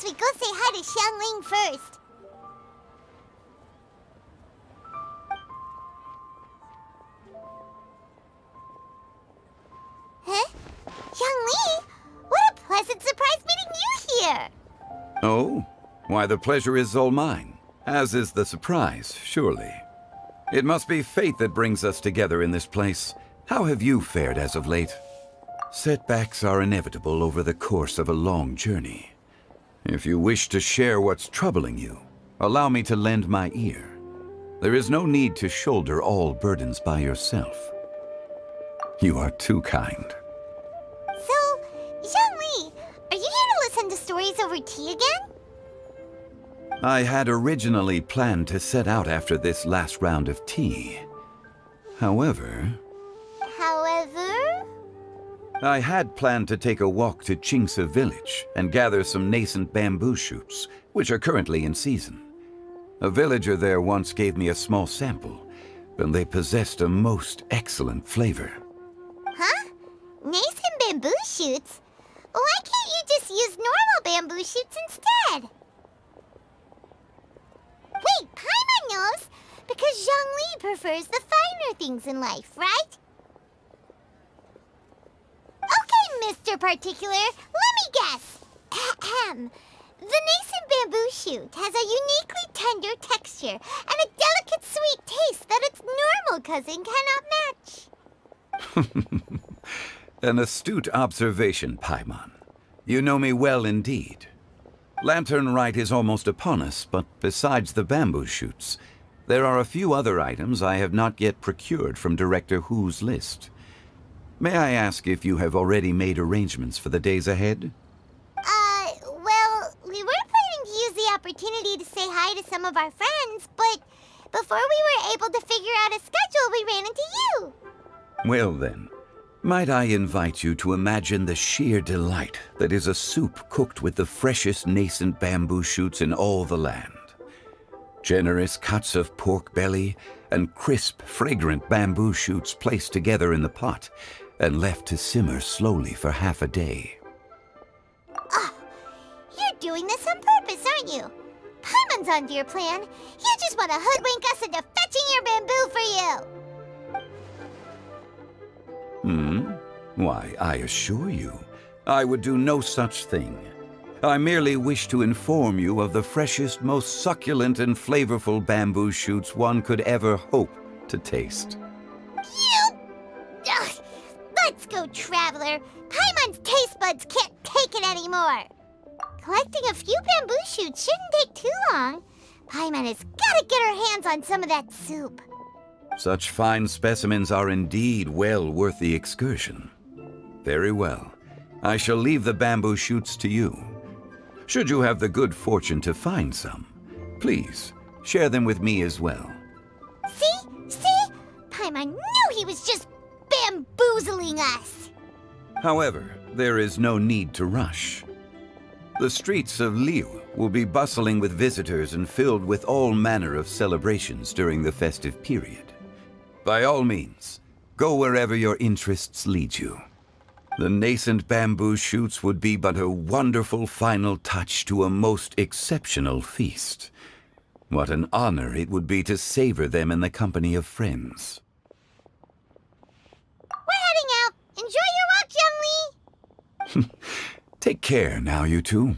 we go say hi to Xiangling first. Huh? Xiangling? What a pleasant surprise meeting you here! Oh? Why, the pleasure is all mine. As is the surprise, surely. It must be fate that brings us together in this place. How have you fared as of late? Setbacks are inevitable over the course of a long journey. If you wish to share what's troubling you, allow me to lend my ear. There is no need to shoulder all burdens by yourself. You are too kind. So, Xiangling, are you here to listen to stories over tea again? I had originally planned to set out after this last round of tea. However, I had planned to take a walk to Chimes village and gather some nascent bamboo shoots, which are currently in season. A villager there once gave me a small sample, and they possessed a most excellent flavor. Huh? Nascent bamboo shoots? Why can't you just use normal bamboo shoots instead? Wait, Paimon knows! Because Zhongli prefers the finer things in life, right? Okay, Mr. Particular, let me guess. Ahem. The nascent bamboo shoot has a uniquely tender texture and a delicate sweet taste that its normal cousin cannot match. An astute observation, Paimon. You know me well indeed. Lantern Rite is almost upon us, but besides the bamboo shoots, there are a few other items I have not yet procured from Director Hu's list. May I ask if you have already made arrangements for the days ahead? Well, we were planning to use the opportunity to say hi to some of our friends, but before we were able to figure out a schedule, we ran into you. Well then, might I invite you to imagine the sheer delight that is a soup cooked with the freshest nascent bamboo shoots in all the land. Generous cuts of pork belly and crisp, fragrant bamboo shoots placed together in the pot and left to simmer slowly for half a day. You're doing this on purpose, aren't you? Paimon's onto your plan. You just want to hoodwink us into fetching your bamboo for you. Why, I assure you, I would do no such thing. I merely wish to inform you of the freshest, most succulent and flavorful bamboo shoots one could ever hope to taste. Ugh. Let's go, Traveler. Paimon's taste buds can't take it anymore. Collecting a few bamboo shoots shouldn't take too long. Paimon has got to get her hands on some of that soup. Such fine specimens are indeed well worth the excursion. Very well. I shall leave the bamboo shoots to you. Should you have the good fortune to find some, please share them with me as well. See? Paimon knew he was just bamboozling us. However, there is no need to rush. The streets of Liu will be bustling with visitors and filled with all manner of celebrations during the festive period. By all means, go wherever your interests lead you. The nascent bamboo shoots would be but a wonderful final touch to a most exceptional feast. What an honor it would be to savor them in the company of friends. We're heading out. Enjoy your walk, Youngly. Take care now, you two.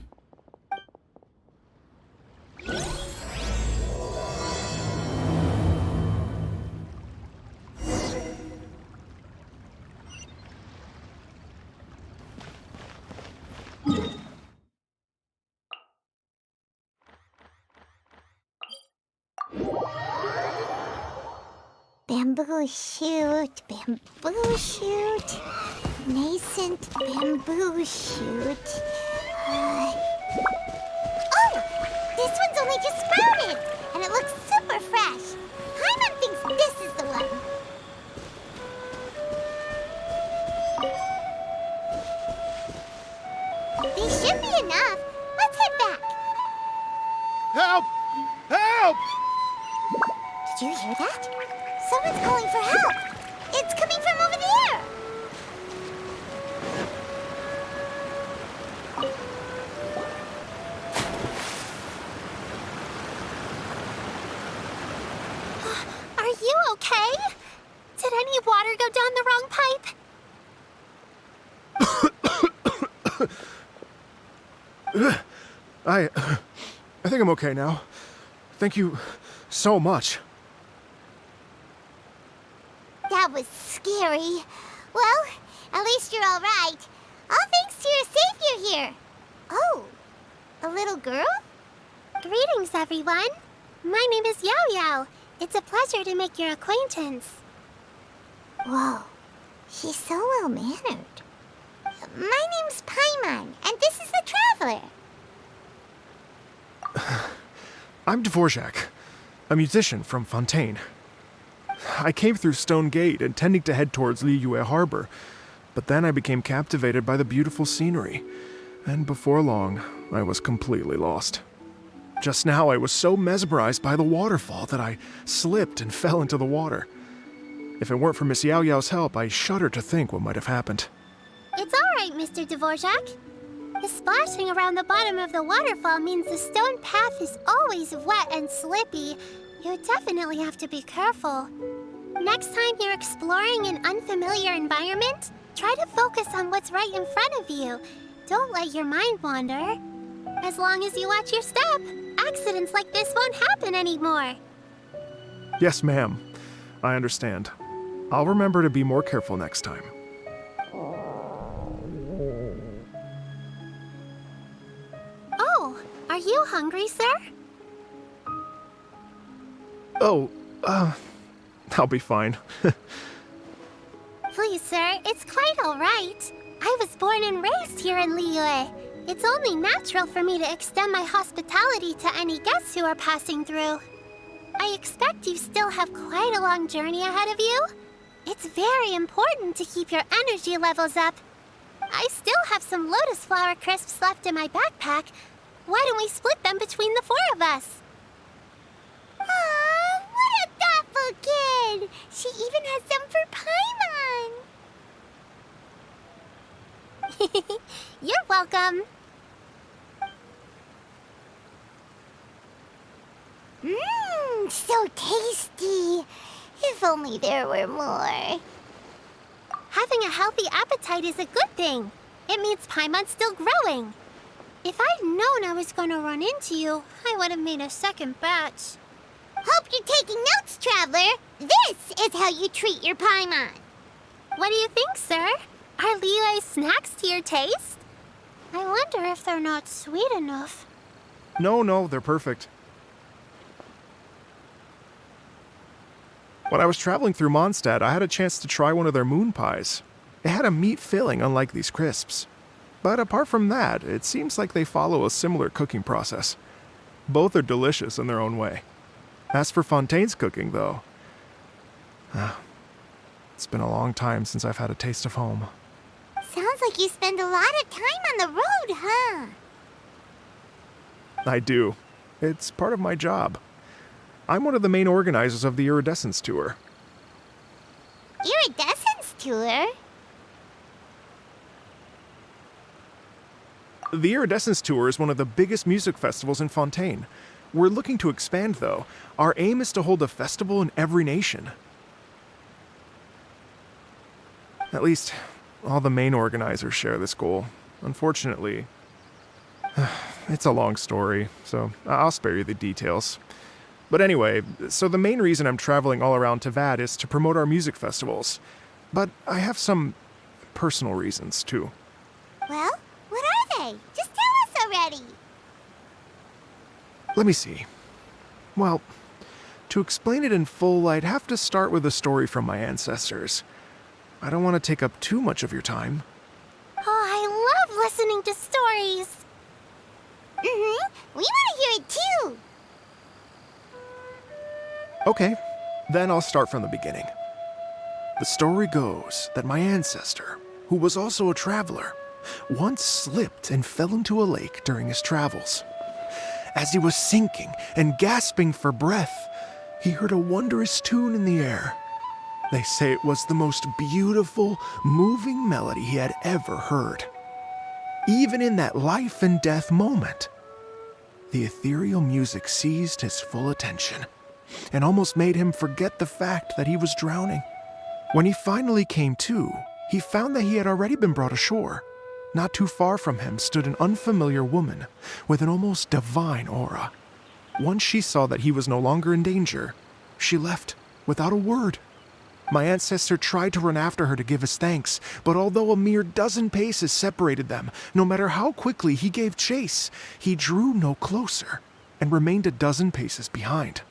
Bamboo shoot, nascent bamboo shoot. Oh, this one's only just sprouted, and it looks super fresh. Paimon thinks this is the one. These should be enough. Let's head back. Help! Help! Did you hear that? Someone's calling for help. It's coming from over there. I think I'm okay now. Thank you so much. That was scary. Well, at least you're all right. All thanks to your savior here. Oh, a little girl? Greetings, everyone. My name is Yao Yao. It's a pleasure to make your acquaintance. Whoa, she's so well-mannered. My name's Paimon, and this is the Traveler. I'm Dvorak, a musician from Fontaine. I came through Stone Gate intending to head towards Liyue Harbor, but then I became captivated by the beautiful scenery, and before long, I was completely lost. Just now, I was so mesmerized by the waterfall that I slipped and fell into the water. If it weren't for Miss Yao Yao's help, I shudder to think what might have happened. It's all right, Mr. Dvorak. The splashing around the bottom of the waterfall means the stone path is always wet and slippy. You definitely have to be careful. Next time you're exploring an unfamiliar environment, try to focus on what's right in front of you. Don't let your mind wander. As long as you watch your step, accidents like this won't happen anymore. Yes, ma'am. I understand. I'll remember to be more careful next time. Oh, are you hungry, sir? Oh, I'll be fine. Please, sir, it's quite all right. I was born and raised here in Liyue. It's only natural for me to extend my hospitality to any guests who are passing through. I expect you still have quite a long journey ahead of you. It's very important to keep your energy levels up. I still have some lotus flower crisps left in my backpack. Why don't we split them between the 4 of us? Aw, what a thoughtful kid! She even has some for Paimon. You're welcome. Mmm, so tasty. If only there were more. Having a healthy appetite is a good thing. It means Paimon's still growing. If I'd known I was going to run into you, I would have made a second batch. Hope you're taking notes, Traveler. This is how you treat your Paimon. What do you think, sir? Are Liyue's snacks to your taste? I wonder if they're not sweet enough. No, they're perfect. When I was traveling through Mondstadt, I had a chance to try one of their moon pies. It had a meat filling, unlike these crisps. But apart from that, it seems like they follow a similar cooking process. Both are delicious in their own way. As for Fontaine's cooking, though, it's been a long time since I've had a taste of home. Sounds like you spend a lot of time on the road, huh? I do. It's part of my job. I'm one of the main organizers of the Iridescence Tour. Iridescence Tour? The Iridescence Tour is one of the biggest music festivals in Fontaine. We're looking to expand, though. Our aim is to hold a festival in every nation. At least, all the main organizers share this goal. Unfortunately, it's a long story, so I'll spare you the details. But anyway, so the main reason I'm traveling all around Tavad is to promote our music festivals. But I have some personal reasons, too. Well, what are they? Just tell us already. Let me see. Well, to explain it in full, I'd have to start with a story from my ancestors. I don't want to take up too much of your time. Oh, I love listening to stories. We want to hear it too. Okay, then I'll start from the beginning. The story goes that my ancestor, who was also a traveler, once slipped and fell into a lake during his travels. As he was sinking and gasping for breath, he heard a wondrous tune in the air. They say it was the most beautiful, moving melody he had ever heard. Even in that life and death moment, the ethereal music seized his full attention and almost made him forget the fact that he was drowning. When he finally came to, he found that he had already been brought ashore. not too far from him stood an unfamiliar woman with an almost divine aura. Once she saw that he was no longer in danger, she left without a word. My ancestor tried to run after her to give his thanks, but although a mere dozen paces separated them, no matter how quickly he gave chase, he drew no closer and remained a dozen paces behind.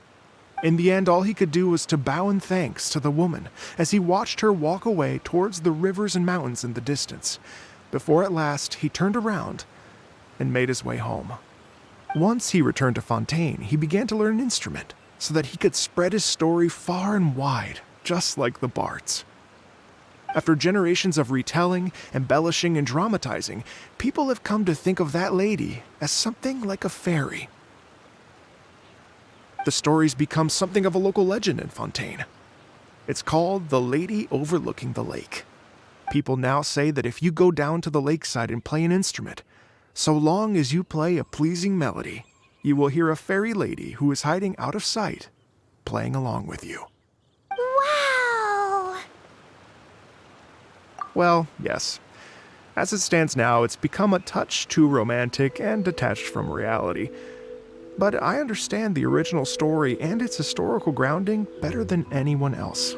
In the end, all he could do was to bow in thanks to the woman as he watched her walk away towards the rivers and mountains in the distance, before at last he turned around and made his way home. Once he returned to Fontaine, he began to learn an instrument so that he could spread his story far and wide, just like the bards. After generations of retelling, embellishing, and dramatizing, people have come to think of that lady as something like a fairy. The story's become something of a local legend in Fontaine. It's called The Lady Overlooking the Lake. People now say that if you go down to the lakeside and play an instrument, so long as you play a pleasing melody, you will hear a fairy lady who is hiding out of sight, playing along with you. Wow! Well, yes. As it stands now, it's become a touch too romantic and detached from reality. But I understand the original story and its historical grounding better than anyone else.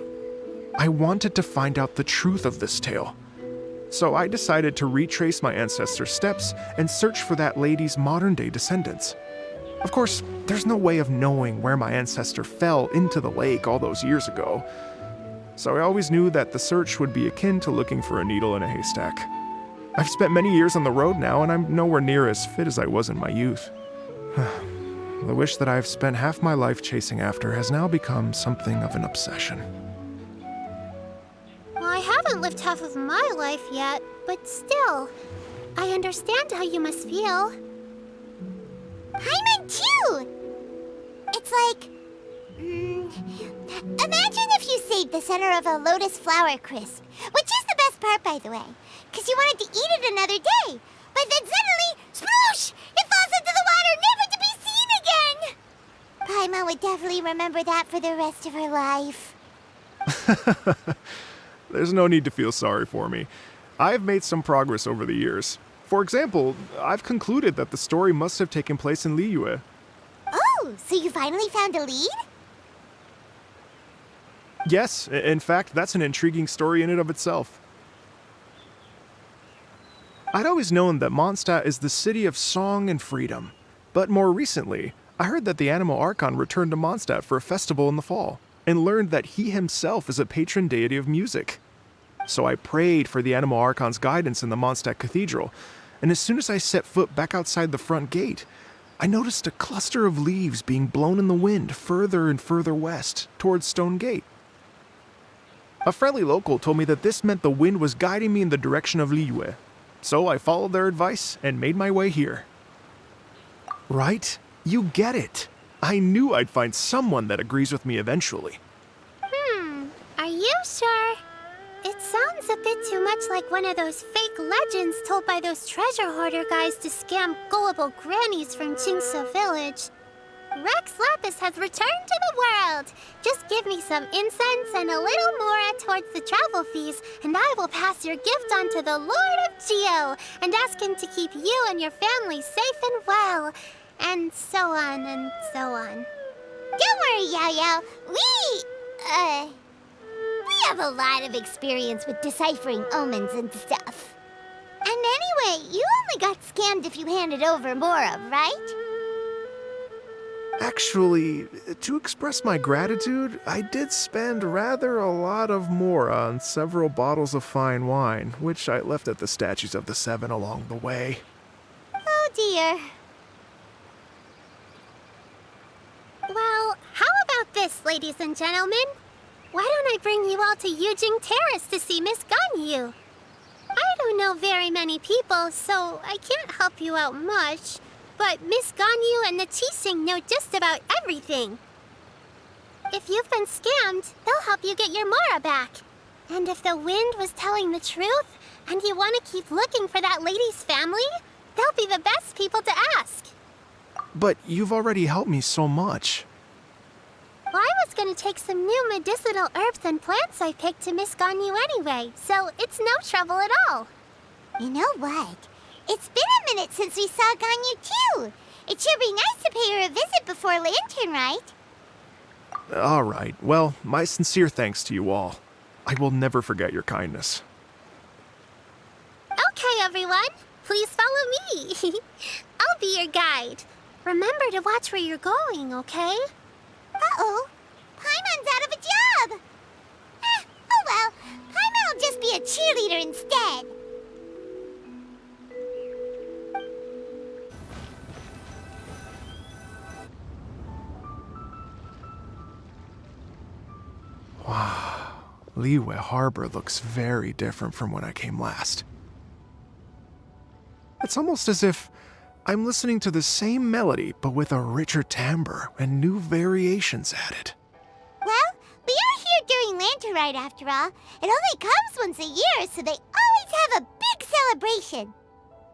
I wanted to find out the truth of this tale. So I decided to retrace my ancestors' steps and search for that lady's modern-day descendants. Of course, there's no way of knowing where my ancestor fell into the lake all those years ago. So I always knew that the search would be akin to looking for a needle in a haystack. I've spent many years on the road now, and I'm nowhere near as fit as I was in my youth. The wish that I've spent half my life chasing after has now become something of an obsession. Well, I haven't lived half of my life yet, but still, I understand how you must feel. Paimon too! It's like... imagine if you saved the center of a lotus flower crisp, which is the best part, by the way, because you wanted to eat it another day. But then suddenly, sploosh! It falls into the water, never to be seen again! Paimon would definitely remember that for the rest of her life. There's no need to feel sorry for me. I've made some progress over the years. For example, I've concluded that the story must have taken place in Liyue. Oh, so you finally found a lead? Yes, in fact, that's an intriguing story in and of itself. I'd always known that Mondstadt is the city of song and freedom, but more recently, I heard that the Animal Archon returned to Mondstadt for a festival in the fall, and learned that he himself is a patron deity of music. So I prayed for the Animal Archon's guidance in the Mondstadt Cathedral, and as soon as I set foot back outside the front gate, I noticed a cluster of leaves being blown in the wind further and further west, towards Stone Gate. A friendly local told me that this meant the wind was guiding me in the direction of Liyue, so I followed their advice and made my way here. Right? You get it. I knew I'd find someone that agrees with me eventually. Are you sure? It sounds a bit too much like one of those fake legends told by those treasure hoarder guys to scam gullible grannies from Jingsa Village. Rex Lapis has returned to the world. Just give me some incense and a little mora towards the travel fees, and I will pass your gift on to the Lord of Geo and ask him to keep you and your family safe and well. And so on and so on. Don't worry, Yao Yao. We have a lot of experience with deciphering omens and stuff. And anyway, you only got scammed if you handed over Mora, right? Actually, to express my gratitude, I did spend rather a lot of mora on several bottles of fine wine, which I left at the Statues of the Seven along the way. Oh dear. Well, how about this, ladies and gentlemen? Why don't I bring you all to Yujing Terrace to see Miss Ganyu? I don't know very many people, so I can't help you out much. But Miss Ganyu and the Qixing know just about everything. If you've been scammed, they'll help you get your Mora back. And if the wind was telling the truth, and you want to keep looking for that lady's family, they'll be the best people to ask. But you've already helped me so much. Well, I was going to take some new medicinal herbs and plants I picked to Miss Ganyu anyway, so it's no trouble at all. You know what? It's been a minute since we saw Ganyu too. It should be nice to pay her a visit before Lantern Rite. All right. Well, my sincere thanks to you all. I will never forget your kindness. Okay, everyone. Please follow me. I'll be your guide. Remember to watch where you're going, okay? Uh-oh. Paimon's out of a job. Oh well. Paimon will just be a cheerleader instead. Wow. Liyue Harbor looks very different from when I came last. It's almost as if I'm listening to the same melody, but with a richer timbre and new variations added. Well, we are here during Lantern Rite after all. It only comes once a year, so they always have a big celebration.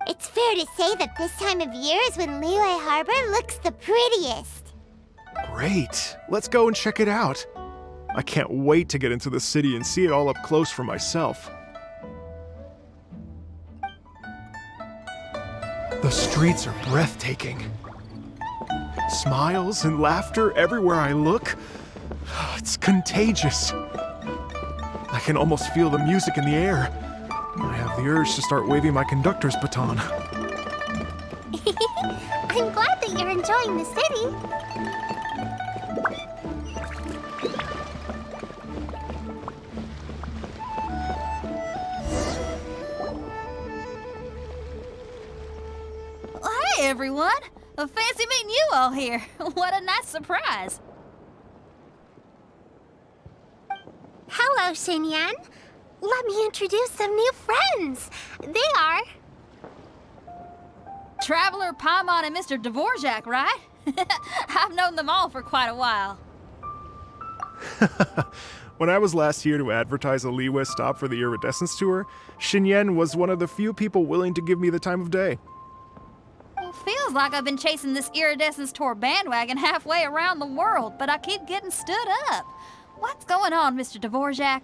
It's fair to say that this time of year is when Liyue Harbor looks the prettiest. Great. Let's go and check it out. I can't wait to get into the city and see it all up close for myself. The streets are breathtaking. Smiles and laughter everywhere I look. It's contagious. I can almost feel the music in the air. I have the urge to start waving my conductor's baton. I'm glad that you're enjoying the city. Hey everyone! Fancy meeting you all here. What a nice surprise. Hello, Xinyan. Let me introduce some new friends. They are... Traveler, Paimon, and Mr. Dvorak, right? I've known them all for quite a while. When I was last here to advertise a Liyue stop for the Iridescence Tour, Xinyan was one of the few people willing to give me the time of day. Well, feels like I've been chasing this Iridescence Tour bandwagon halfway around the world, but I keep getting stood up. What's going on, Mr. Dvorak?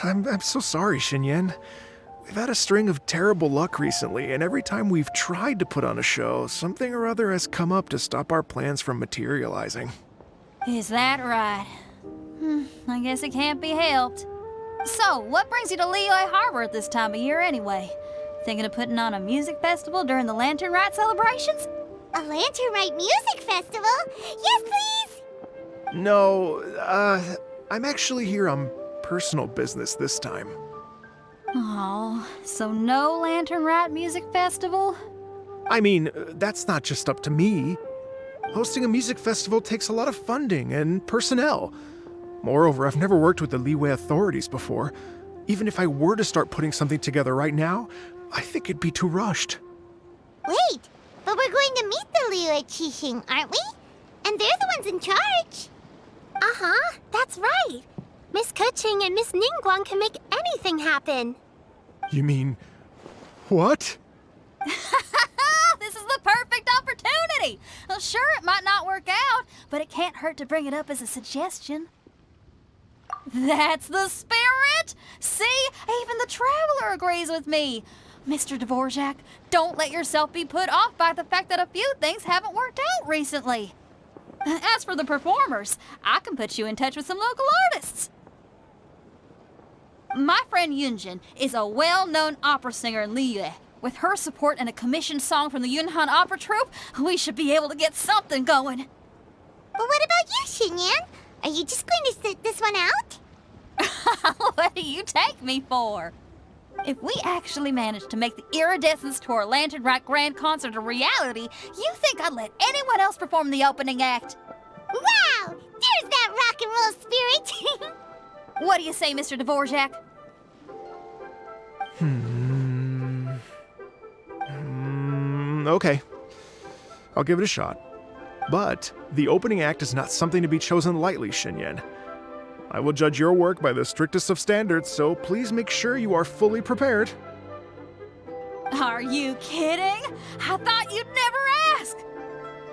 I'm so sorry, Xinyan. We've had a string of terrible luck recently, and every time we've tried to put on a show, something or other has come up to stop our plans from materializing. Is that right? I guess it can't be helped. So, what brings you to Liyue Harbor at this time of year anyway? Thinking of putting on a music festival during the Lantern Rite celebrations? A Lantern Rite music festival? Yes, please! No, I'm actually here on personal business this time. Oh, so no Lantern Rite music festival? I mean, that's not just up to me. Hosting a music festival takes a lot of funding and personnel. Moreover, I've never worked with the Liyue authorities before. Even if I were to start putting something together right now, I think it'd be too rushed. Wait, but we're going to meet the Liyue Qixing, aren't we? And they're the ones in charge. Uh-huh, that's right. Miss Kuching and Miss Ningguang can make anything happen. You mean... what? This is the perfect opportunity! Well, sure, it might not work out, but it can't hurt to bring it up as a suggestion. That's the spirit! See, even the Traveler agrees with me. Mr. Dvorak, don't let yourself be put off by the fact that a few things haven't worked out recently. As for the performers, I can put you in touch with some local artists. My friend Yunjin is a well-known opera singer in Liyue. With her support and a commissioned song from the Yunhan Opera Troupe, we should be able to get something going. But what about you, Xinyan? Are you just going to sit this one out? What do you take me for? If we actually manage to make the Iridescence Tour Lantern Rite Grand Concert a reality, you think I'd let anyone else perform the opening act? Wow! There's that rock and roll spirit! What do you say, Mr. Dvorak? Okay. I'll give it a shot. But the opening act is not something to be chosen lightly, Xinyan. I will judge your work by the strictest of standards, so please make sure you are fully prepared. Are you kidding? I thought you'd never ask.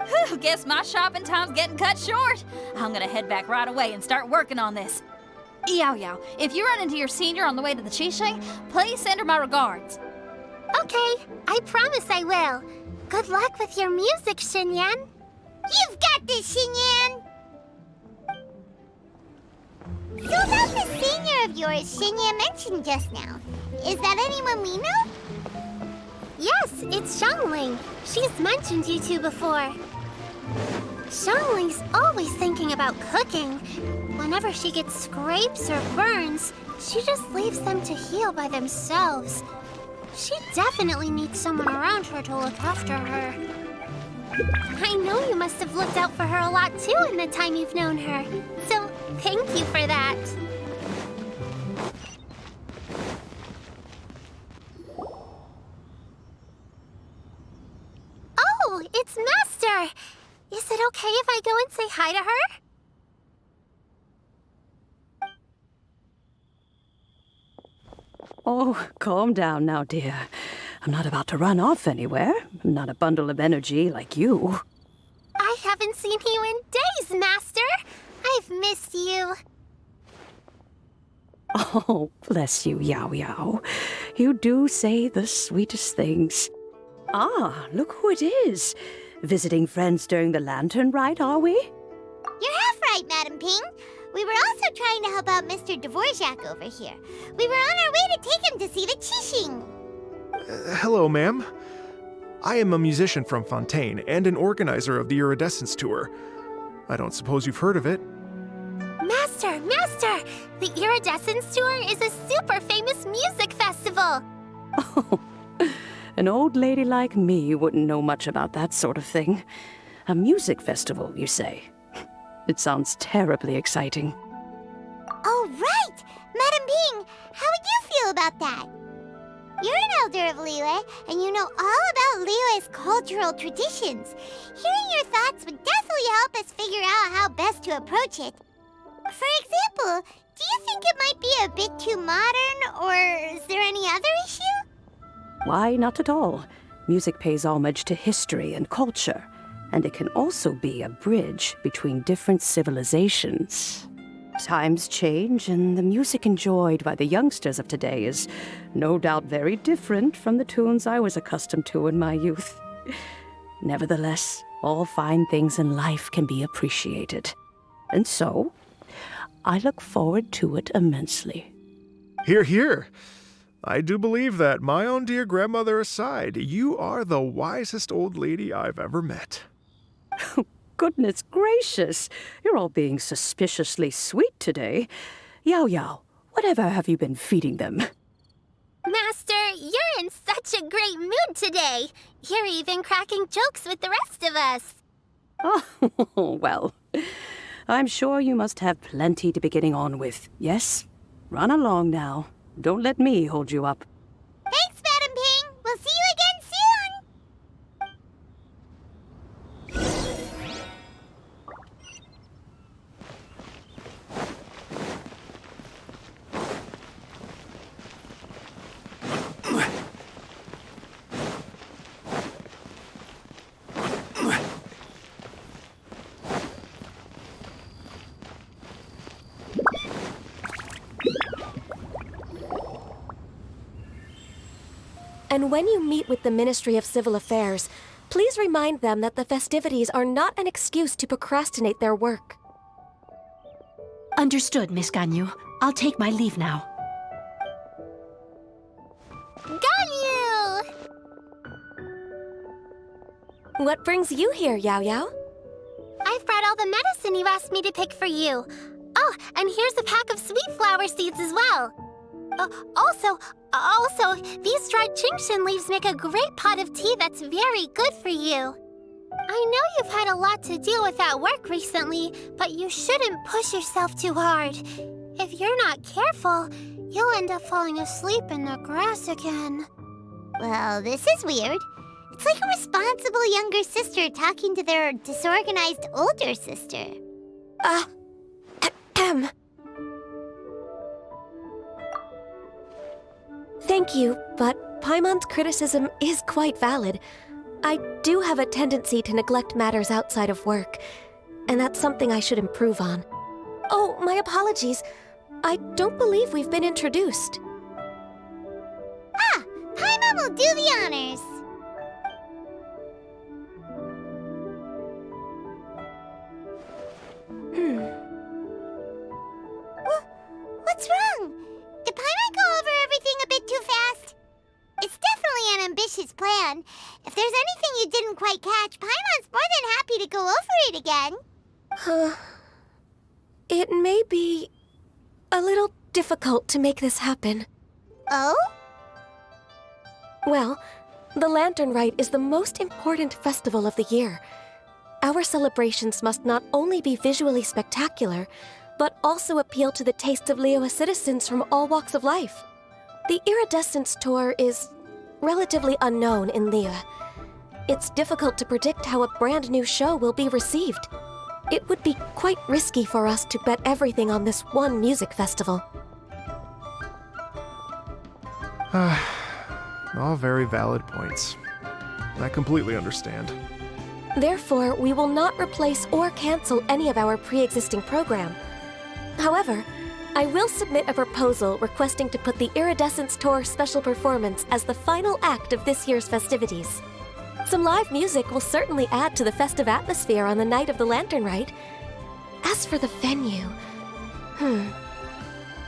Whew, guess my shopping time's getting cut short. I'm gonna head back right away and start working on this. Yao Yao, if you run into your senior on the way to the Qixing, please send her my regards. Okay, I promise I will. Good luck with your music, Xinyan. You've got this, Xinyan! So about the senior of yours Xinyan mentioned just now, is that anyone we know? Yes, it's Xiangling. She's mentioned you two before. Xiangling's always thinking about cooking. Whenever she gets scrapes or burns, she just leaves them to heal by themselves. She definitely needs someone around her to look after her. I know you must have looked out for her a lot too in the time you've known her. So, thank you for that. Oh, it's Master! Is it okay if I go and say hi to her? Oh, calm down now, dear. I'm not about to run off anywhere. I'm not a bundle of energy like you. I haven't seen you in days, Master! I've missed you. Oh, bless you, Yao Yao. You do say the sweetest things. Ah, look who it is. Visiting friends during the lantern rite, are we? You're half right, Madam Ping. We were also trying to help out Mr. Dvorak over here. We were on our way to take him to see the Qixing. Hello, ma'am. I am a musician from Fontaine and an organizer of the Iridescence Tour. I don't suppose you've heard of it. Master! The Iridescence Tour is a super famous music festival! Oh, an old lady like me wouldn't know much about that sort of thing. A music festival, you say? It sounds terribly exciting. Oh, right! Madam Ping, how would you feel about that? You're an elder of Liyue, and you know all about Liyue's cultural traditions. Hearing your thoughts would definitely help us figure out how best to approach it. For example, do you think it might be a bit too modern, or is there any other issue? Why, not at all. Music pays homage to history and culture, and it can also be a bridge between different civilizations. Times change, and the music enjoyed by the youngsters of today is no doubt very different from the tunes I was accustomed to in my youth. Nevertheless, all fine things in life can be appreciated. And so, I look forward to it immensely. Hear, hear. I do believe that, my own dear grandmother aside, you are the wisest old lady I've ever met. Goodness gracious, you're all being suspiciously sweet today. Yao Yao, whatever have you been feeding them? Master, you're in such a great mood today. You're even cracking jokes with the rest of us. Oh, well, I'm sure you must have plenty to be getting on with. Yes? Run along now. Don't let me hold you up. Thanks, Madam Ping. We'll see you again soon. And when you meet with the Ministry of Civil Affairs, please remind them that the festivities are not an excuse to procrastinate their work. Understood, Miss Ganyu. I'll take my leave now. Ganyu! What brings you here, Yao Yao? I've brought all the medicine you asked me to pick for you. Oh, and here's a pack of sweet flower seeds as well. Also, these dried Chingshin leaves make a great pot of tea that's very good for you. I know you've had a lot to deal with at work recently, but you shouldn't push yourself too hard. If you're not careful, you'll end up falling asleep in the grass again. Well, this is weird. It's like a responsible younger sister talking to their disorganized older sister. Thank you, but Paimon's criticism is quite valid. I do have a tendency to neglect matters outside of work, and that's something I should improve on. Oh, my apologies. I don't believe we've been introduced. Ah, Paimon will do the honors. What's wrong? Did Paimon go over everything a bit too fast? It's definitely an ambitious plan. If there's anything you didn't quite catch, Paimon's more than happy to go over it again. It may be a little difficult to make this happen. Oh? Well, the Lantern Rite is the most important festival of the year. Our celebrations must not only be visually spectacular, but also appeal to the tastes of Liyue citizens from all walks of life. The Iridescence Tour is relatively unknown in Liyue. It's difficult to predict how a brand new show will be received. It would be quite risky for us to bet everything on this one music festival. All very valid points. I completely understand. Therefore, we will not replace or cancel any of our pre-existing program. However, I will submit a proposal requesting to put the Iridescence Tour special performance as the final act of this year's festivities. Some live music will certainly add to the festive atmosphere on the night of the Lantern Rite. As for the venue,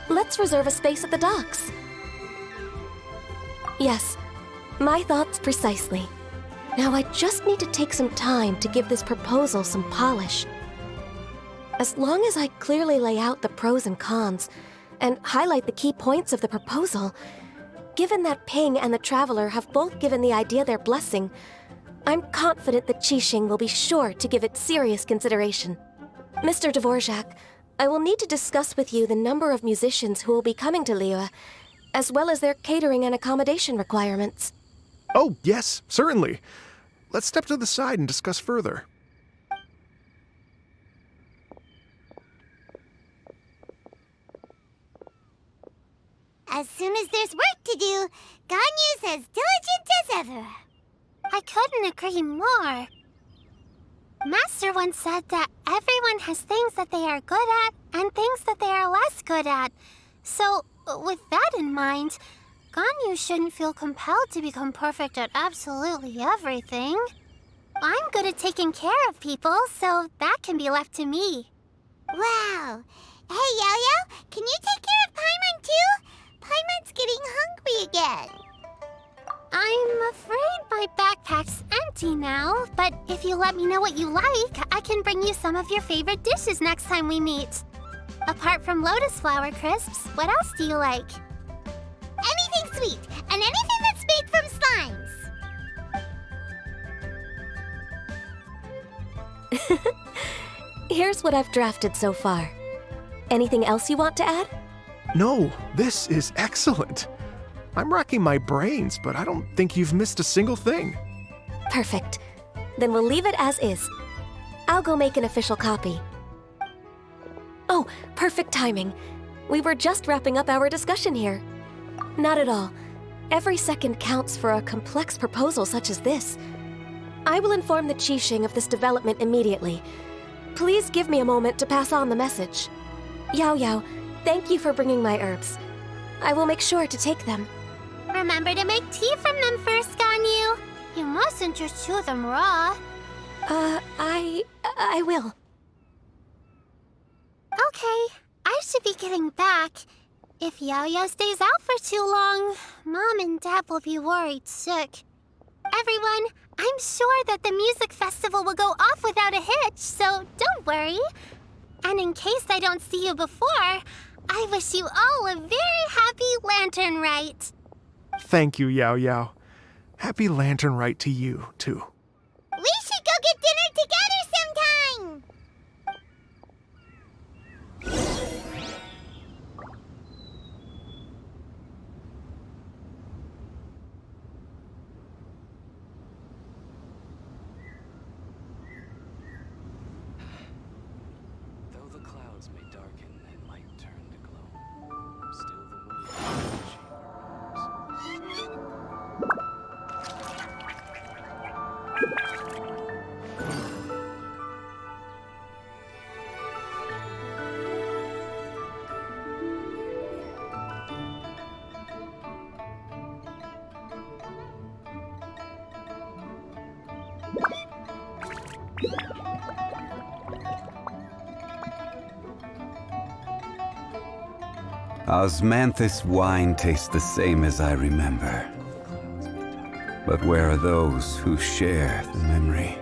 let's reserve a space at the docks. Yes, my thoughts precisely. Now I just need to take some time to give this proposal some polish. As long as I clearly lay out the pros and cons, and highlight the key points of the proposal, given that Ping and the Traveler have both given the idea their blessing, I'm confident that Qixing will be sure to give it serious consideration. Mr. Dvorak, I will need to discuss with you the number of musicians who will be coming to Liyue, as well as their catering and accommodation requirements. Oh, yes, certainly. Let's step to the side and discuss further. As soon as there's work to do, Ganyu's as diligent as ever. I couldn't agree more. Master once said that everyone has things that they are good at and things that they are less good at. So, with that in mind, Ganyu shouldn't feel compelled to become perfect at absolutely everything. I'm good at taking care of people, so that can be left to me. Wow. Hey, Yo-Yo, can you take care of Paimon too? Paimon's getting hungry again. I'm afraid my backpack's empty now, but if you let me know what you like, I can bring you some of your favorite dishes next time we meet. Apart from lotus flower crisps, what else do you like? Anything sweet, and anything that's made from slimes. Here's what I've drafted so far. Anything else you want to add? No, this is excellent. I'm racking my brains, but I don't think you've missed a single thing. Perfect. Then we'll leave it as is. I'll go make an official copy. Oh, perfect timing. We were just wrapping up our discussion here. Not at all. Every second counts for a complex proposal such as this. I will inform the Qixing of this development immediately. Please give me a moment to pass on the message. Yao Yao, thank you for bringing my herbs. I will make sure to take them. Remember to make tea from them first, Ganyu. You mustn't just chew them raw. I will. Okay, I should be getting back. If Yao-Yao stays out for too long, Mom and Dad will be worried sick. Everyone, I'm sure that the music festival will go off without a hitch, so don't worry. And in case I don't see you before, I wish you all a very happy Lantern Rite. Thank you, Yao Yao. Happy Lantern Rite to you, too. We should go get dinner together sometime! Though the clouds may darken and light turn to glow, still the moon in the chamber roars. Osmanthus wine tastes the same as I remember. But where are those who share the memory?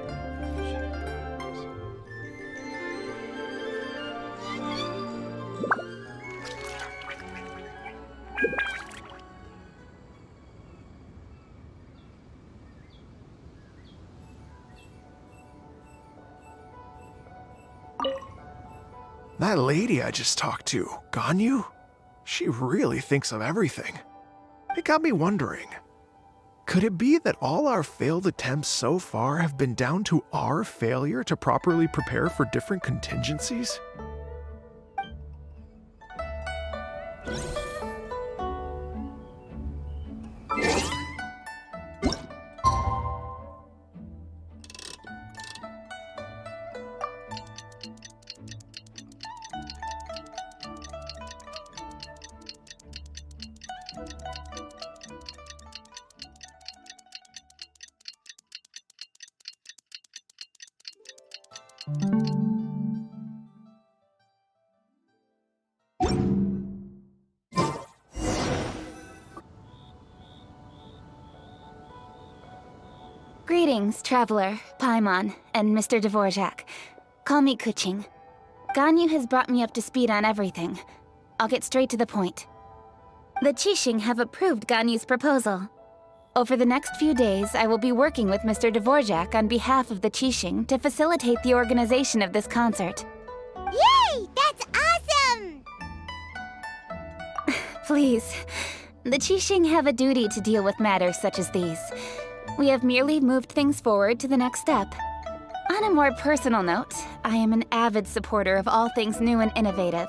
That lady I just talked to, Ganyu? She really thinks of everything. It got me wondering, could it be that all our failed attempts so far have been down to our failure to properly prepare for different contingencies? Greetings, Traveler, Paimon, and Mr. Dvorak. Call me Kuching. Ganyu has brought me up to speed on everything. I'll get straight to the point. The Qixing have approved Ganyu's proposal. Over the next few days, I will be working with Mr. Dvorak on behalf of the Qixing to facilitate the organization of this concert. Yay! That's awesome! Please, the Qixing have a duty to deal with matters such as these. We have merely moved things forward to the next step. On a more personal note, I am an avid supporter of all things new and innovative.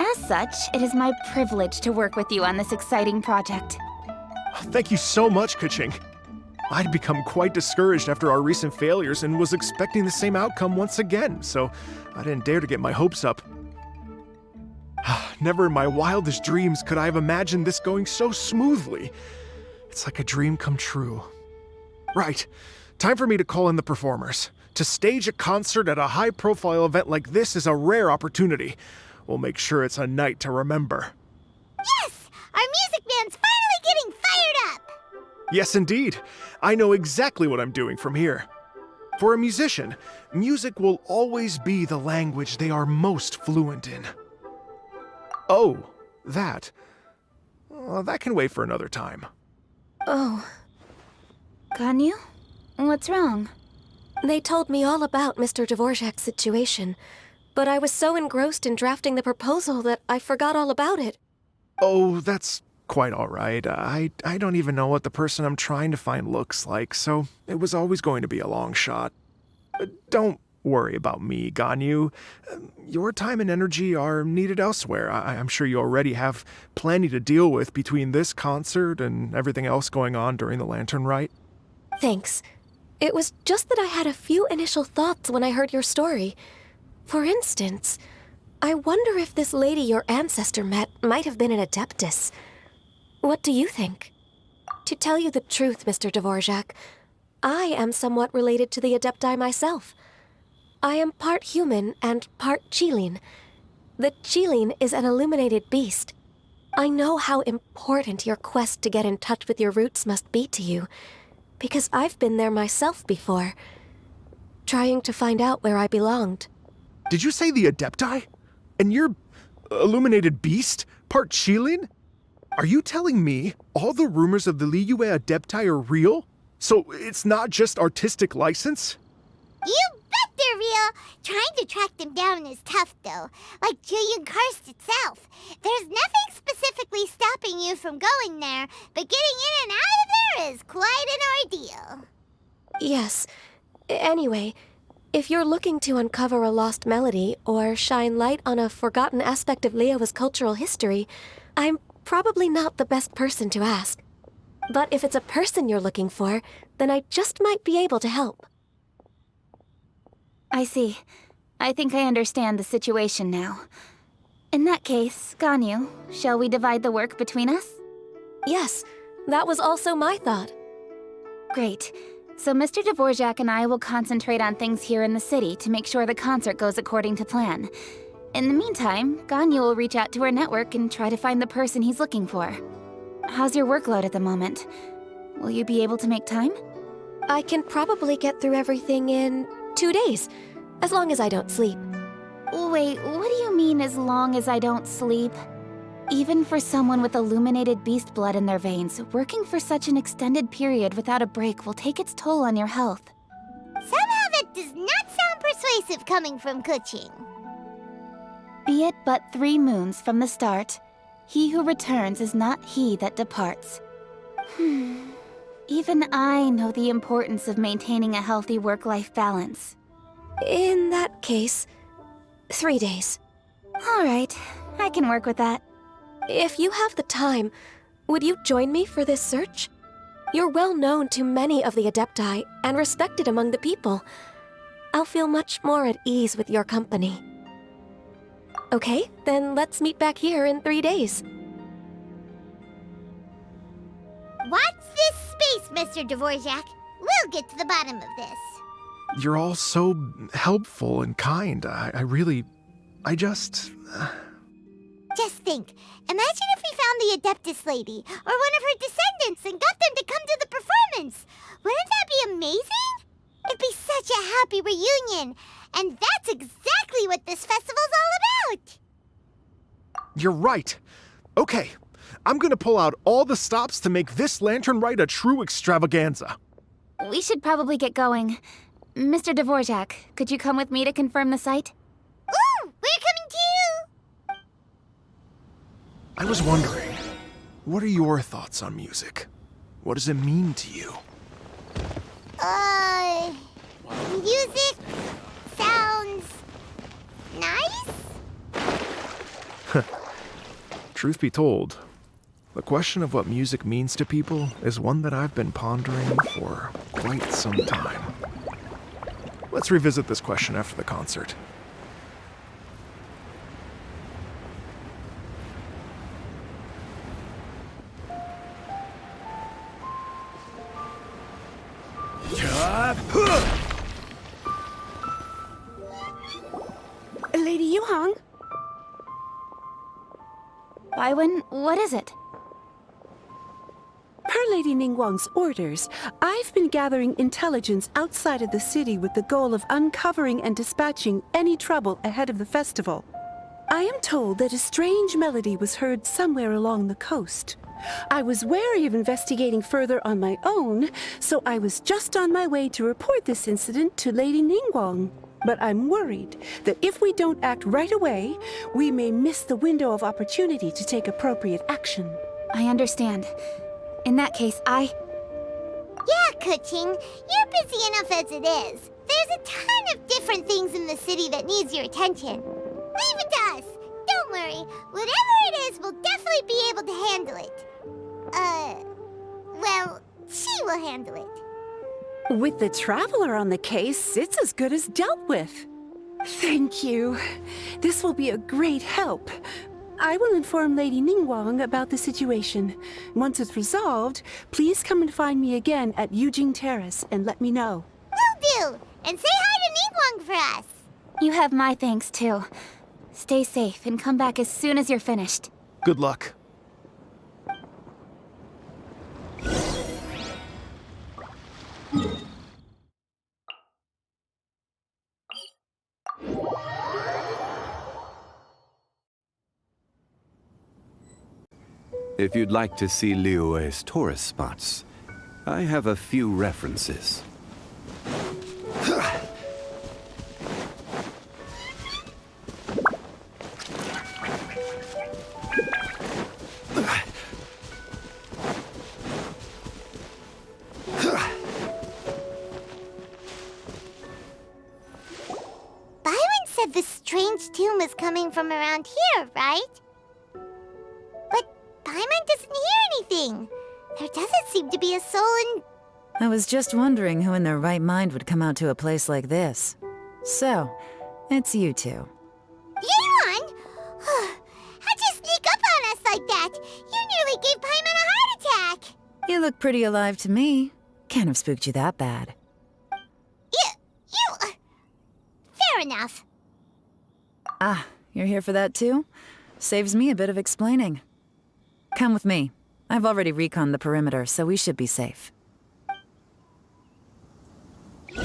As such, it is my privilege to work with you on this exciting project. Thank you so much, Kuching. I'd become quite discouraged after our recent failures and was expecting the same outcome once again, so I didn't dare to get my hopes up. Never in my wildest dreams could I have imagined this going so smoothly. It's like a dream come true. Right, time for me to call in the performers. To stage a concert at a high-profile event like this is a rare opportunity. We'll make sure it's a night to remember. Yes! Our music band's finally getting fired up! Yes, indeed. I know exactly what I'm doing from here. For a musician, music will always be the language they are most fluent in. Oh, that. Well, that can wait for another time. Oh. Ganyu? What's wrong? They told me all about Mr. Dvorak's situation, but I was so engrossed in drafting the proposal that I forgot all about it. Oh, that's quite all right. I don't even know what the person I'm trying to find looks like, so it was always going to be a long shot. Don't worry about me, Ganyu. Your time and energy are needed elsewhere. I'm sure you already have plenty to deal with between this concert and everything else going on during the Lantern Rite. Thanks. It was just that I had a few initial thoughts when I heard your story. For instance, I wonder if this lady your ancestor met might have been an Adeptus. What do you think? To tell you the truth, Mr. Dvorak, I am somewhat related to the Adepti myself. I am part human and part Qilin. The Qilin is an illuminated beast. I know how important your quest to get in touch with your roots must be to you, because I've been there myself before, trying to find out where I belonged. Did you say the Adepti? And you're illuminated beast? Part Qilin? Are you telling me all the rumors of the Liyue Adepti are real? So it's not just artistic license? You bet they're real! Trying to track them down is tough, though. Like Julian Karst itself. There's nothing specifically stopping you from going there, but getting in and out of there is quite an ordeal. Yes. Anyway, if you're looking to uncover a lost melody or shine light on a forgotten aspect of Liyue's cultural history, I'm probably not the best person to ask. But if it's a person you're looking for, then I just might be able to help. I see. I think I understand the situation now. In that case, Ganyu, shall we divide the work between us? Yes, that was also my thought. Great. So Mr. Dvorak and I will concentrate on things here in the city to make sure the concert goes according to plan. In the meantime, Ganyu will reach out to her network and try to find the person he's looking for. How's your workload at the moment? Will you be able to make time? I can probably get through everything in 2 days, as long as I don't sleep. Wait, what do you mean as long as I don't sleep? Even for someone with illuminated beast blood in their veins, working for such an extended period without a break will take its toll on your health. Somehow that does not sound persuasive coming from Kuching. Be it but 3 moons from the start, he who returns is not he that departs. Even I know the importance of maintaining a healthy work-life balance. In that case, 3 days. All right, I can work with that. If you have the time, would you join me for this search? You're well known to many of the Adepti and respected among the people. I'll feel much more at ease with your company. Okay, then let's meet back here in 3 days. Watch this space, Mr. Dvorak. We'll get to the bottom of this. You're all so helpful and kind. I just... Just think, imagine if we found the Adeptus lady, or one of her descendants, and got them to come to the performance. Wouldn't that be amazing? It'd be such a happy reunion, and that's exactly what this festival's all about. You're right. Okay, I'm gonna pull out all the stops to make this lantern rite a true extravaganza. We should probably get going. Mr. Dvorak, could you come with me to confirm the site? Ooh, we're coming too! I was wondering, what are your thoughts on music? What does it mean to you? Music sounds nice? Truth be told, the question of what music means to people is one that I've been pondering for quite some time. Let's revisit this question after the concert. Lady Yuhang? Baiwen, what is it? Per Lady Ningguang's orders, I've been gathering intelligence outside of the city with the goal of uncovering and dispatching any trouble ahead of the festival. I am told that a strange melody was heard somewhere along the coast. I was wary of investigating further on my own, so I was just on my way to report this incident to Lady Ningguang. But I'm worried that if we don't act right away, we may miss the window of opportunity to take appropriate action. I understand. In that case, Yeah, Kuching, you're busy enough as it is. There's a ton of different things in the city that needs your attention. Leave it to us. Don't worry. Whatever it is, we'll definitely be able to handle it. Well, she will handle it. With the Traveler on the case, it's as good as dealt with. Thank you. This will be a great help. I will inform Lady Ningguang about the situation. Once it's resolved, please come and find me again at Yujing Terrace and let me know. Will do. And say hi to Ningguang for us. you have my thanks too. Stay safe and come back as soon as you're finished. Good luck. If you'd like to see Liyue's tourist spots, I have a few references. Byron said the strange tomb is coming from around here, right? But Paimon doesn't hear anything. There doesn't seem to be a soul in... I was just wondering who in their right mind would come out to a place like this. So, it's you two. Yuan! How'd you sneak up on us like that? You nearly gave Paimon a heart attack! You look pretty alive to me. Can't have spooked you that bad. Fair enough. Ah, you're here for that too? Saves me a bit of explaining. Come with me. I've already reconned the perimeter, so we should be safe. The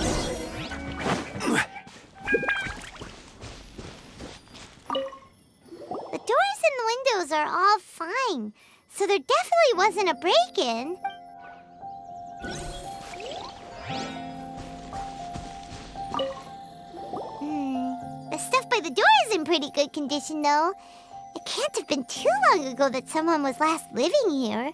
doors and the windows are all fine, so there definitely wasn't a break-in. The stuff by the door is in pretty good condition, though. It can't have been too long ago that someone was last living here.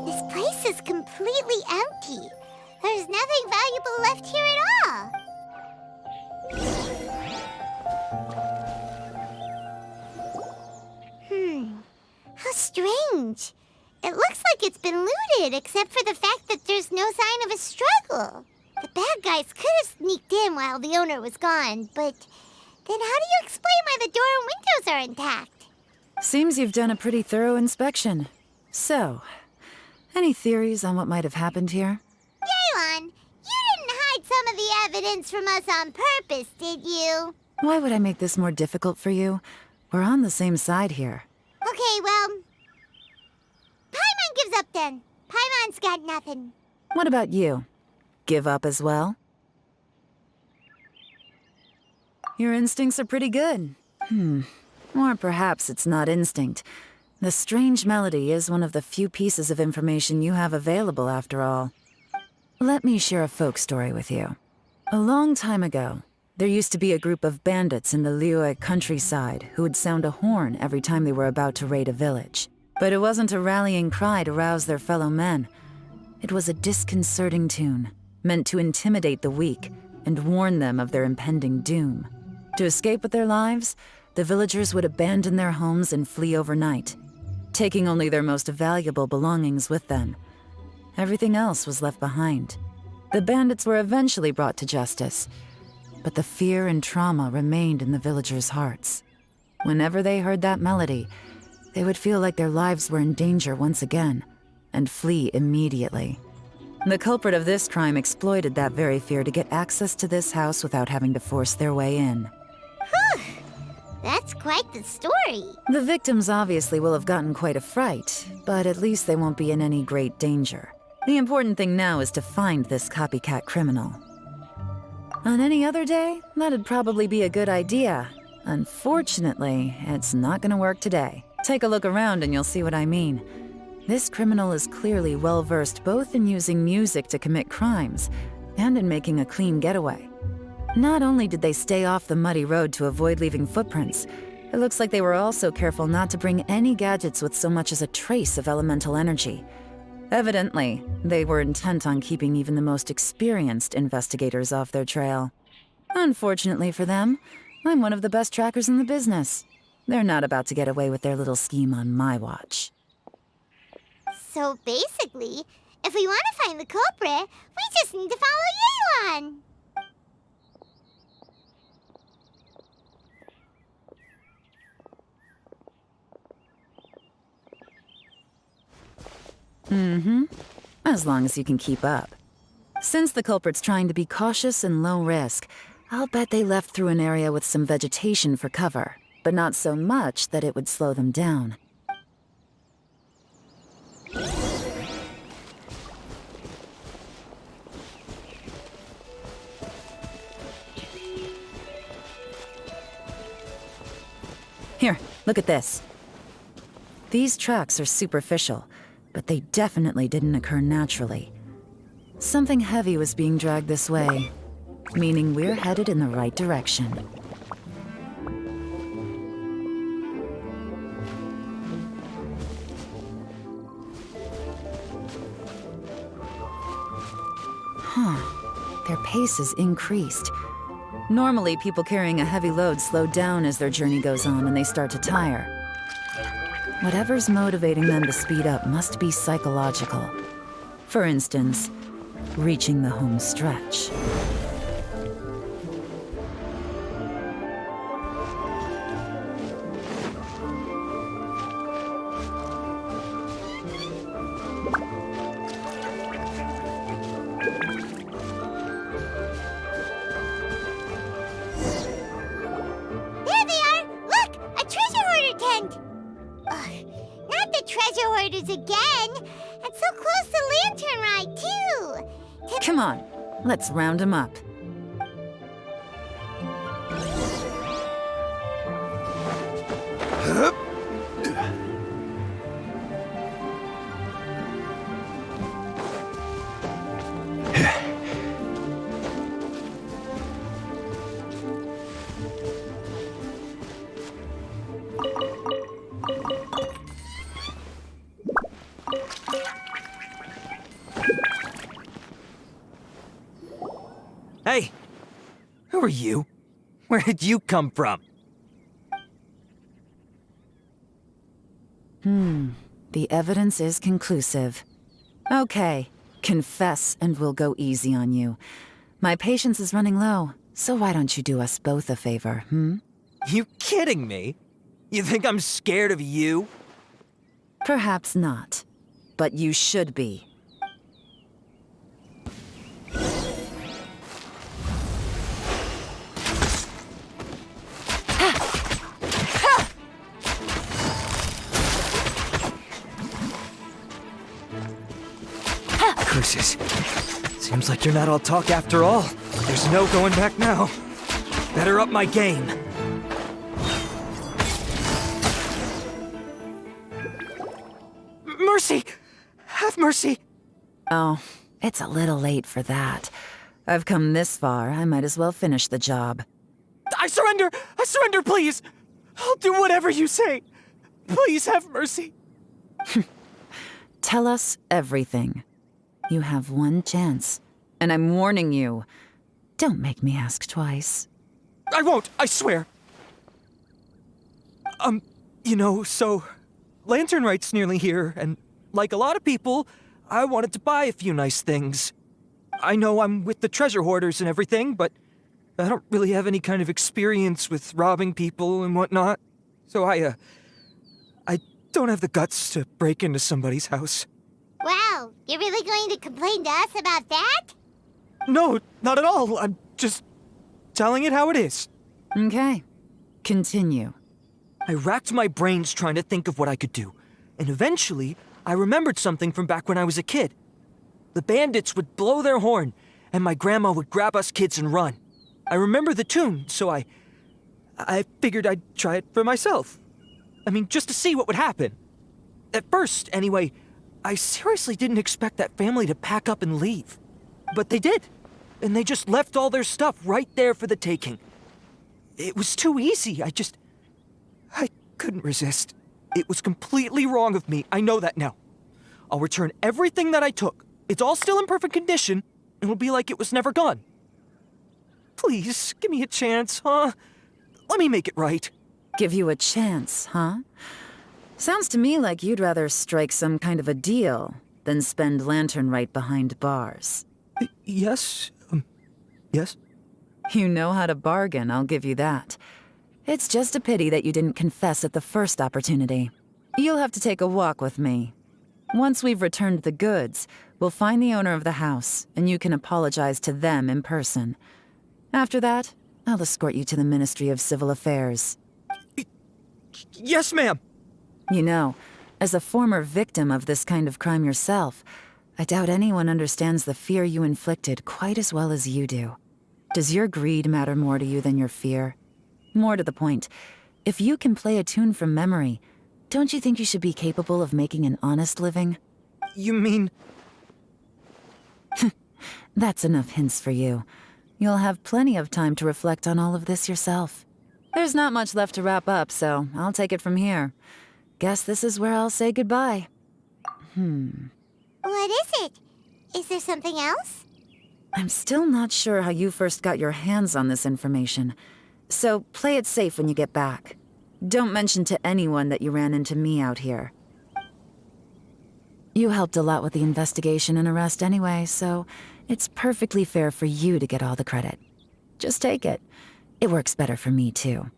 This place is completely empty. There's nothing valuable left here at all. How strange. It looks like it's been looted, except for the fact that there's no sign of a struggle. The bad guys could have sneaked in while the owner was gone, but then how do you explain why the door and windows are intact? Seems you've done a pretty thorough inspection. So, any theories on what might have happened here? Yelan, you didn't hide some of the evidence from us on purpose, did you? Why would I make this more difficult for you? We're on the same side here. Okay, well, Paimon gives up then. Paimon's got nothing. What about you? Give up as well? Your instincts are pretty good. Or perhaps it's not instinct. The strange melody is one of the few pieces of information you have available, after all. Let me share a folk story with you. A long time ago, there used to be a group of bandits in the Liyue countryside who would sound a horn every time they were about to raid a village. But it wasn't a rallying cry to rouse their fellow men. It was a disconcerting tune, meant to intimidate the weak and warn them of their impending doom. To escape with their lives, the villagers would abandon their homes and flee overnight, taking only their most valuable belongings with them. Everything else was left behind. The bandits were eventually brought to justice, but the fear and trauma remained in the villagers' hearts. Whenever they heard that melody, they would feel like their lives were in danger once again, and flee immediately. The culprit of this crime exploited that very fear to get access to this house without having to force their way in. That's quite the story. The victims obviously will have gotten quite a fright, but at least they won't be in any great danger. The important thing now is to find this copycat criminal. On any other day, that'd probably be a good idea. Unfortunately, it's not gonna work today. Take a look around and you'll see what I mean. This criminal is clearly well-versed both in using music to commit crimes and in making a clean getaway. Not only did they stay off the muddy road to avoid leaving footprints, it looks like they were also careful not to bring any gadgets with so much as a trace of elemental energy. Evidently, they were intent on keeping even the most experienced investigators off their trail. Unfortunately for them, I'm one of the best trackers in the business. They're not about to get away with their little scheme on my watch. So basically, if we want to find the culprit, we just need to follow Yelan. As long as you can keep up. Since the culprit's trying to be cautious and low risk, I'll bet they left through an area with some vegetation for cover, but not so much that it would slow them down. Here, look at this. These tracks are superficial, but they definitely didn't occur naturally. Something heavy was being dragged this way, meaning we're headed in the right direction. Their pace is increased. Normally, people carrying a heavy load slow down as their journey goes on and they start to tire. Whatever's motivating them to speed up must be psychological. For instance, reaching the home stretch. Not the treasure hoarders again! And so close to Lantern Rite, too! Come on, let's round them up. Hey! Who are you? Where did you come from? The evidence is conclusive. Okay, confess and we'll go easy on you. My patience is running low, so why don't you do us both a favor, You kidding me? You think I'm scared of you? Perhaps not, but you should be. Curses. Seems like you're not all talk after all. There's no going back now. Better up my game. Mercy! Have mercy! Oh, it's a little late for that. I've come this far, I might as well finish the job. I surrender! I surrender, please! I'll do whatever you say. Please have mercy. Tell us everything. You have one chance, and I'm warning you. Don't make me ask twice. I won't, I swear. So Lantern Rite's nearly here, and like a lot of people, I wanted to buy a few nice things. I know I'm with the treasure hoarders and everything, but I don't really have any kind of experience with robbing people and whatnot. So I don't have the guts to break into somebody's house. Wow, you're really going to complain to us about that? No, not at all. I'm just telling it how it is. Okay, continue. I racked my brains trying to think of what I could do, and eventually, I remembered something from back when I was a kid. The bandits would blow their horn, and my grandma would grab us kids and run. I remember the tune, so I figured I'd try it for myself. I mean, just to see what would happen. At first, anyway, I seriously didn't expect that family to pack up and leave. But they did, and they just left all their stuff right there for the taking. It was too easy, I couldn't resist. It was completely wrong of me, I know that now. I'll return everything that I took. It's all still in perfect condition, and it'll be like it was never gone. Please, give me a chance, huh? Let me make it right. Give you a chance, huh? Sounds to me like you'd rather strike some kind of a deal than spend Lantern Rite behind bars. Yes? Yes? You know how to bargain, I'll give you that. It's just a pity that you didn't confess at the first opportunity. You'll have to take a walk with me. Once we've returned the goods, we'll find the owner of the house, and you can apologize to them in person. After that, I'll escort you to the Ministry of Civil Affairs. Yes, ma'am! You know, as a former victim of this kind of crime yourself, I doubt anyone understands the fear you inflicted quite as well as you do. Does your greed matter more to you than your fear? More to the point, if you can play a tune from memory, don't you think you should be capable of making an honest living? You mean... That's enough hints for you. You'll have plenty of time to reflect on all of this yourself. There's not much left to wrap up, so I'll take it from here. Guess this is where I'll say goodbye. What is it? Is there something else? I'm still not sure how you first got your hands on this information, so play it safe when you get back. Don't mention to anyone that you ran into me out here. You helped a lot with the investigation and arrest anyway, so it's perfectly fair for you to get all the credit. Just take it. It works better for me, too.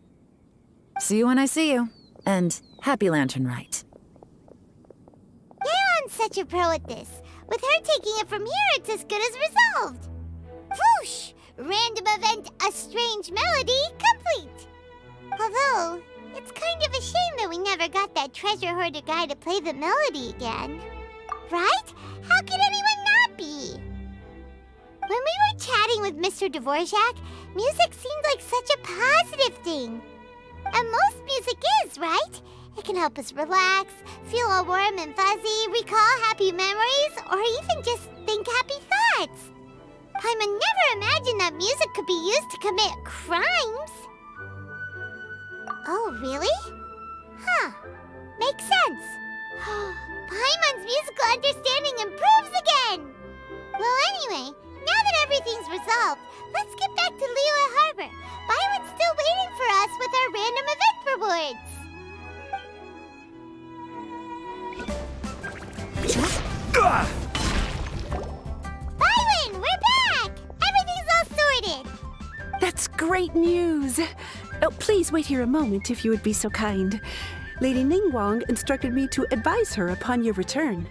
See you when I see you, and happy Lantern Rite. Yeon's such a pro at this. With her taking it from here, it's as good as resolved. Whoosh! Random event, a strange melody, complete. Although, It's kind of a shame that we never got that treasure hoarder guy to play the melody again. Right? How could anyone not be? When we were chatting with Mr. Dvorak, music seemed like such a positive thing. And most music is, right? It can help us relax, feel all warm and fuzzy, recall happy memories, or even just think happy thoughts. Paimon never imagined that music could be used to commit crimes. Oh, really? Huh. Makes sense. Paimon's musical understanding improves again! Well, anyway, now that everything's resolved, let's get back to Liyue Harbor. Byron's still waiting for us with our random event rewards. Byron, we're back! Everything's all sorted! That's great news! Oh, please wait here a moment if you would be so kind. Lady Ningguang instructed me to advise her upon your return.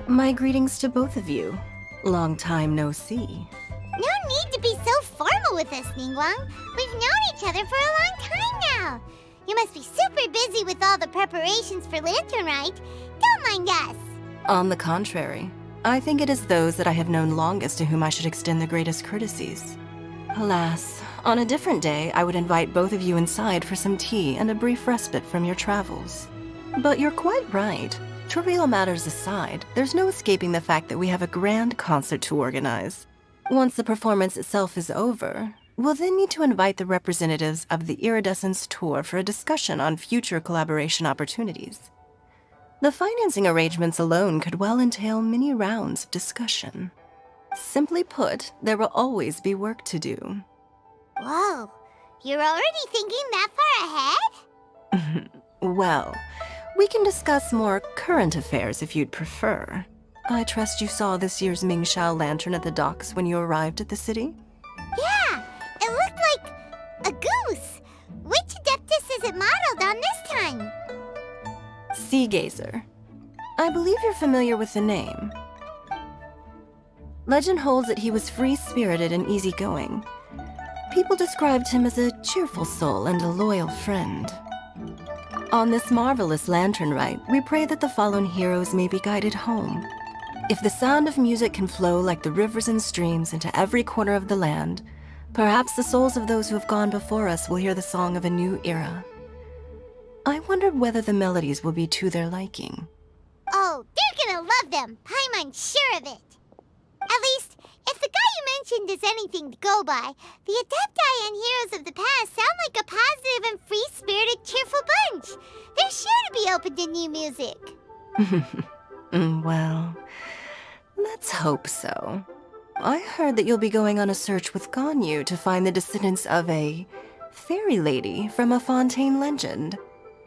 My greetings to both of you. Long time no see. No need to be so formal with us, Ningguang. We've known each other for a long time now. You must be super busy with all the preparations for Lantern Rite. Don't mind us. On the contrary, I think it is those that I have known longest to whom I should extend the greatest courtesies. Alas, on a different day, I would invite both of you inside for some tea and a brief respite from your travels. But you're quite right. Trivial matters aside, there's no escaping the fact that we have a grand concert to organize. Once the performance itself is over, we'll then need to invite the representatives of the Iridescence Tour for a discussion on future collaboration opportunities. The financing arrangements alone could well entail many rounds of discussion. Simply put, there will always be work to do. Whoa, you're already thinking that far ahead? Well, we can discuss more current affairs if you'd prefer. I trust you saw this year's Mingxiao lantern at the docks when you arrived at the city? Yeah, it looked like a goose. Which Adeptus is it modeled on this time? Sea Gazer. I believe you're familiar with the name. Legend holds that he was free-spirited and easygoing. People described him as a cheerful soul and a loyal friend. On this marvelous lantern rite, we pray that the fallen heroes may be guided home. If the sound of music can flow like the rivers and streams into every corner of the land, perhaps the souls of those who have gone before us will hear the song of a new era. I wondered whether the melodies will be to their liking. Oh, they're gonna love them. Paimon's sure of it. At least, if the guy you mentioned is anything to go by, the Adepti and heroes of the past sound like a positive and free-spirited, cheerful bunch. They're sure to be open to new music. Well, let's hope so. I heard that you'll be going on a search with Ganyu to find the descendants of a fairy lady from a Fontaine legend.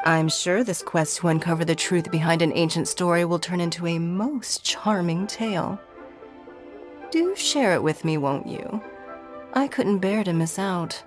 I'm sure this quest to uncover the truth behind an ancient story will turn into a most charming tale. Do share it with me, won't you? I couldn't bear to miss out.